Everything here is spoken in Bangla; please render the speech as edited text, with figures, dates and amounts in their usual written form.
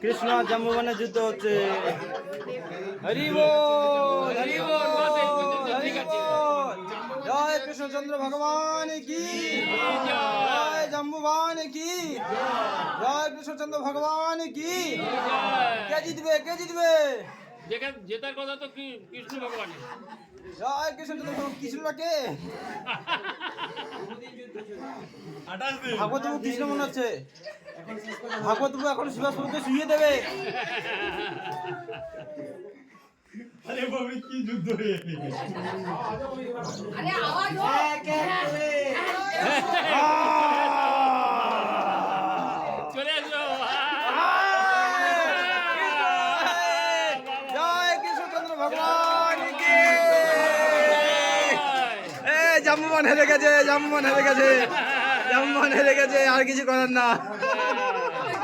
কৃষ্ণ আর জাম্বুবানের যুদ্ধ হচ্ছে। হরি বল, হরি বল, হরি বল। জয় কৃষ্ণচন্দ্র ভগবান কি, জয় জাম্বুবান কি, জয় কৃষ্ণচন্দ্র ভগবান কি। কে জিতবে, কে জিতবে? জেতার কথা তো কৃষ্ণ ভগবান। জয় কৃষ্ণচন্দ্র। কৃষ্ণটা কে? ভাগবত কৃষ্ণ মনে হচ্ছে। ভাগবত এখন শিবাসকে শুয়ে দেবে। আরে বাবা কি যুদ্ধ রে! আরে আওয়াজ हो চলে আসো। জয় কৃষ্ণচন্দ্র ভগবান কি। জাম্বুবান হেরে গেছে, জাম্বুবান হেরে গেছে, জাম্বুবান হেরে গেছে। আর কিছু করার না।